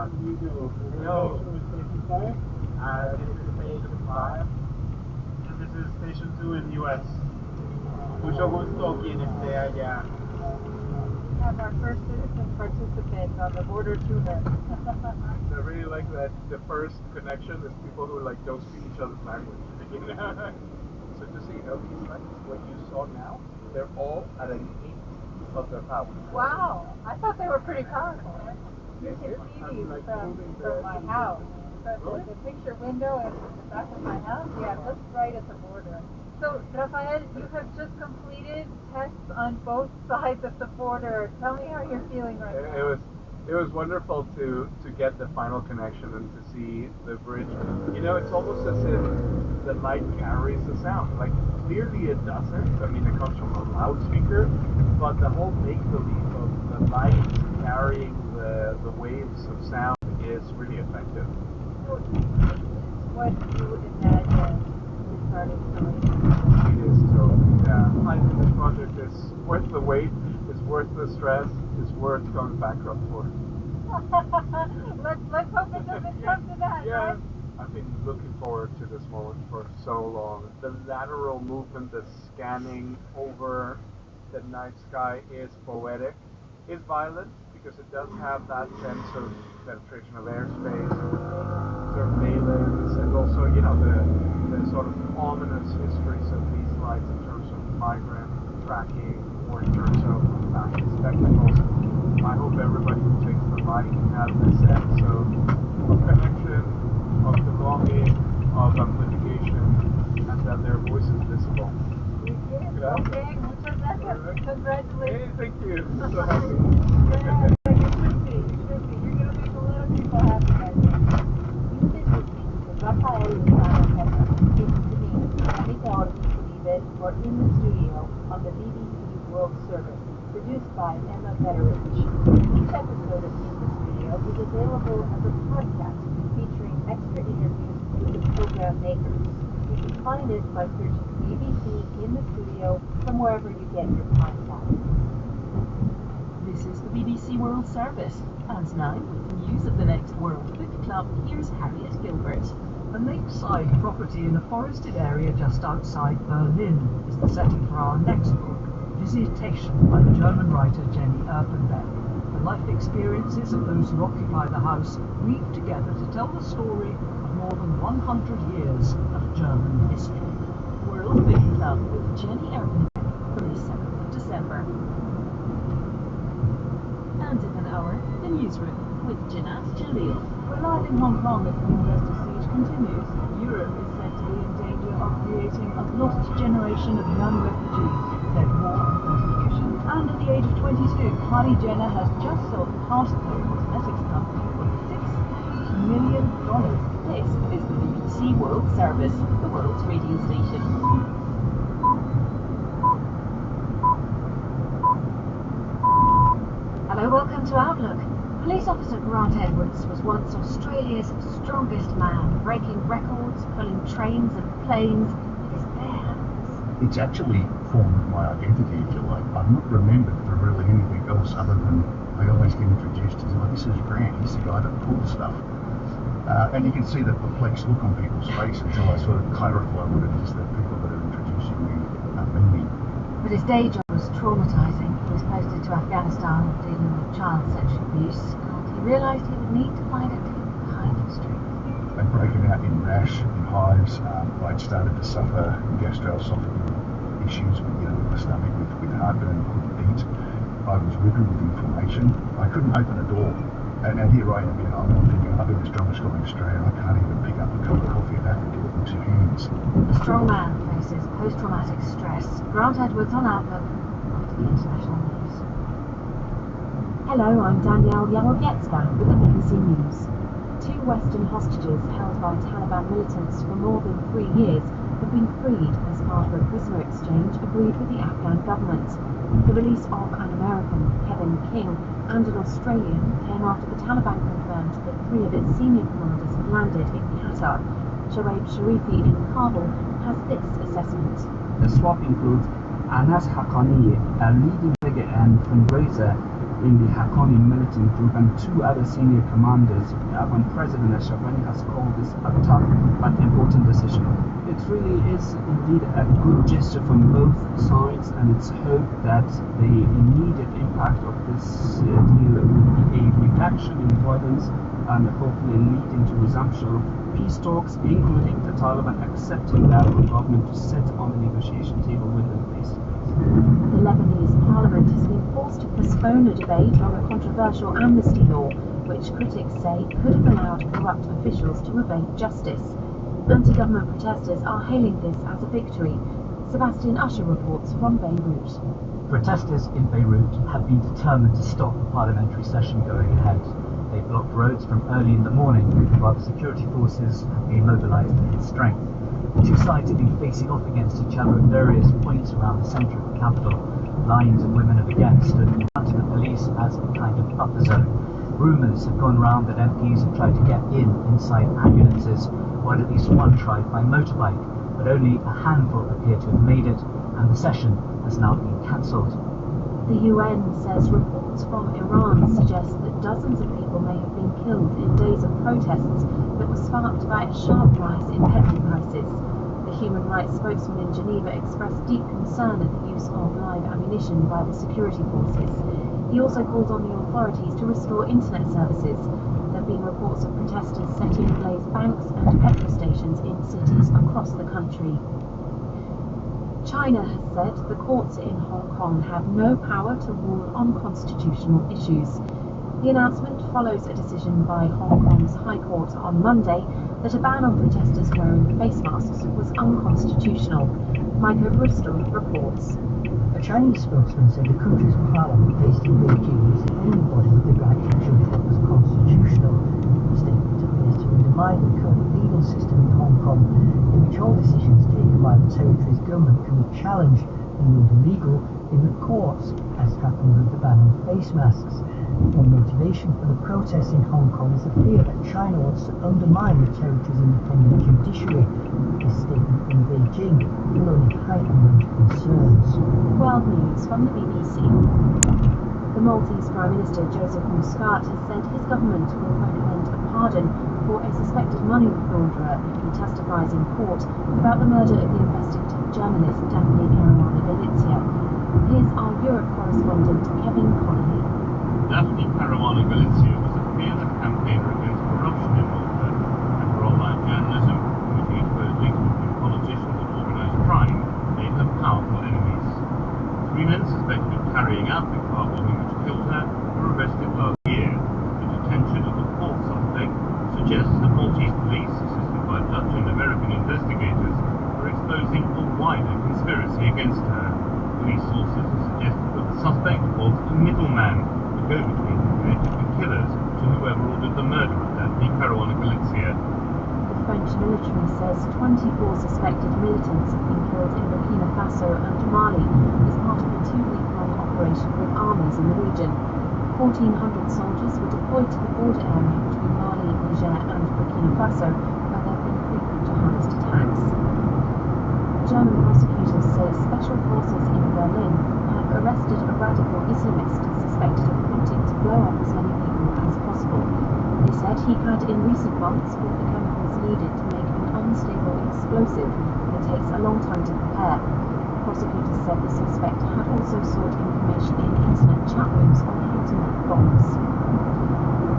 Yeah. No. This is Station 5. And this is Station 2 in the US. Mucho gusto quien esté allá. We have our first citizen participant on the border tour. I really like that the first connection is people who like don't speak each other's language. So just so you know, these lights, what you saw now, they're all at an 8th of their power. Wow, I thought they were pretty powerful. You can see these from my house. So the picture window at the back of my house, yeah, just right at the border. So, Rafael, you have just completed tests on both sides of the border. Tell me how you're feeling right now. It was wonderful to get the final connection and to see the bridge. You know, it's almost as if the light carries the sound. Like, clearly it doesn't. I mean, it comes from a loudspeaker, but the whole make-believe of the light carrying the waves of sound is really effective. So, what you would imagine starting installation? It is totally, yeah. I think this project is worth the wait, it's worth the stress, it's worth going bankrupt for. let's hope it doesn't come to that, Yeah. right? I've been looking forward to this moment for so long. The lateral movement, the scanning over the night sky is poetic. It's violent because it does have that sense of penetration of airspace, surveillance, and also, you know, the sort of ominous histories of these lights in terms of migrant tracking or in terms of spectacles. I hope everybody who takes the light has this sense of connection, of belonging, of amplification, and that their voice is visible. Okay, muchas gracias. Congratulations. Hey, thank you. So happy. Yeah, you should be. You're going to make a lot of people happy, I think. Rafael came to me many hours for In the Studio on the BBC World Service, produced by Emma Betteridge. Each episode of In the Studio is available as a podcast featuring extra interviews with the program makers. You can find it by searching BBC In the Studio from wherever you get your podcasts. This is the BBC World Service, and now with the news of the next World Book Club, here's Harriet Gilbert. A lakeside property in a forested area just outside Berlin is the setting for our next book, Visitation, by the German writer Jenny Erpenbeck. The life experiences of those who occupy the house weave together to tell the story of more than 100 years of German history. World Book Club with Jenny Erpenbeck from the 7th of December. And in an hour, the newsroom with Janat Jalil. We're live in Hong Kong as the university siege continues. Europe is said to be in danger of creating a lost generation of young refugees, fled war and persecution. And at the age of 22, Kylie Jenner has just sold part of her cosmetics company for $6 million. This is the BBC World Service, the world's radio station. Hello, welcome to Outlook. Police officer Grant Edwards was once Australia's strongest man, breaking records, pulling trains and planes with his bare hands. It's actually formed my identity, if you like. I'm not remembered for really anything else other than I always get introduced as, oh, this is Grant, he's the guy that pulls stuff. And you can see the perplexed look on people's faces until I sort of clarify what it is that people that are introducing me mean me. But his day job was traumatising. He was posted to Afghanistan dealing with child sexual abuse, and he realised he would need to find a different kind of strength. I'd broken out in rash, in hives. I'd started to suffer gastroesophageal issues with the stomach, with heartburn, couldn't eat. I was riddled with inflammation. I couldn't open a door. And here I am, I'm thinking, I've been the strongest guy in Australia, I can't even pick up a cup of coffee and have to do it with two hands. The strong man faces post-traumatic stress. Grant Edwards on Outlook after the international news. Hello, I'm Danielle Yarowiecka with the BBC News. 2 Western hostages held by Taliban militants for more than 3 years have been freed as part of a prisoner exchange agreed with the Afghan government. The release of an American, Kevin King, and an Australian came after the Taliban confirmed that 3 of its senior commanders had landed in Qatar. Shoaib Sharifi in Kabul has this assessment. The swap includes Anas Haqqani, a leading figure and fundraiser in the Haqqani militant group and 2 other senior commanders. Afghan President Ashraf Ghani has called this a tough but important decision. It really is indeed a good gesture from both sides, and it's hoped that the immediate impact of this deal will be a reduction in violence and hopefully leading to resumption of peace talks, including the Taliban accepting the Afghan government to sit on the negotiation table with them face to face. The Lebanese parliament has been forced to postpone a debate on a controversial amnesty law, which critics say could have allowed corrupt officials to evade justice. Anti-government protesters are hailing this as a victory. Sebastian Usher reports from Beirut. Protesters in Beirut have been determined to stop the parliamentary session going ahead. They blocked roads from early in the morning, while the security forces have been mobilised in strength. The two sides have been facing off against each other at various points around the centre of the capital. Lines of women have again stood in front of the police as a kind of buffer zone. Rumours have gone round that MPs have tried to get inside ambulances, while at least one tried by motorbike, but only a handful appear to have made it, and the session has now been cancelled. The UN says reports from Iran suggest that dozens of people may have been killed in days of protests that were sparked by a sharp rise in petrol prices. The human rights spokesman in Geneva expressed deep concern at the use of live ammunition by the security forces. He also called on the authorities to restore internet services. There have been reports of protesters setting ablaze banks and petrol stations in cities across the country. China has said the courts in Hong Kong have no power to rule on constitutional issues. The announcement follows a decision by Hong Kong's High Court on Monday that a ban on protesters wearing face masks was unconstitutional. Micah Bristol reports. A Chinese spokesman said the country's parliament based in Beijing is the only body with the right to judge what was constitutional. The statement appears to undermine the current legal system in Hong Kong, in which all decisions taken by the territory's government can be challenged and ruled illegal in the courts, as happened with the ban on face masks. One motivation for the protests in Hong Kong is the fear that China wants to undermine the territory's independent judiciary. This statement from Beijing will only heighten those concerns. World News from the BBC. The Maltese Prime Minister Joseph Muscat has said his government will recommend a pardon for a suspected money launderer if he testifies in court about the murder of the investigative journalist Daphne Caruana Galizia. Here's our Europe correspondent Kevin Connolly. Daphne Caruana Galizia was a fearless campaigner against corruption in Malta and for online journalism, committing exposed links between politicians and organised crime, made her powerful enemies. 3 men suspected of carrying out the car bombing which killed her were arrested last year. The detention of the 4th suspect suggests that Maltese police, assisted by Dutch and American investigators, are exposing a wider conspiracy against her. Police sources have suggested that the suspect was a middleman, the go-between who connected the killers to whoever ordered the murder of Daphne Caruana Galizia. The French military says 24 suspected militants have been killed in Burkina Faso and Mali as part of a 2-week-long operation with armies in the region. 1,400 soldiers were deployed to the border area between Mali, Niger and Burkina Faso, where there have been frequent jihadist attacks. German prosecutors say special forces in Berlin have arrested a radical Islamist suspected of plotting to blow up as many people as possible. They said he had in recent months bought the chemicals needed to make an unstable explosive that takes a long time to prepare. Prosecutors said the suspect had also sought information in internet chat rooms on how to make bombs.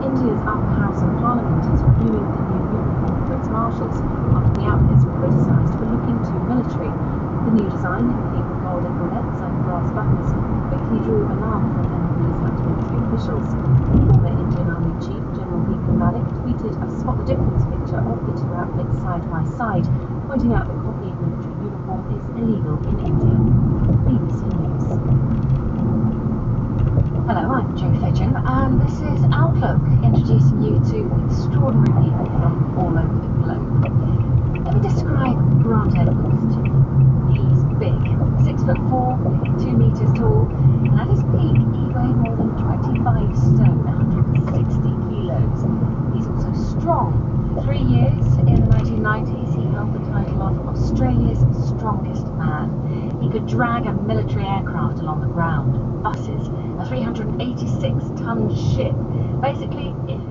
India's upper house of parliament is reviewing the new uniform for its marshals after the outfits were criticised for looking too military. The new design, complete with gold epaulettes and brass buttons, quickly drew a laugh from MPs and military officials. Former Indian Army Chief General Bipin Malik tweeted a spot the difference picture of the two outfits side by side, pointing out that copying military uniform is illegal in India. BBC News. Hello, I'm Jo Fidgen, and this is Outlook, introducing you to extraordinary people from all over the globe. Let me describe Grant Edwards to you. He's big, 6'4", 2 metres tall, and at his peak he weighed more than 25 stone, 160 kilos. He's also strong. For 3 years in the 1990s he held the title of Australia's strongest man. Afghanistan. He could drag a military aircraft along the ground, buses, a 386-ton ship. Basically, if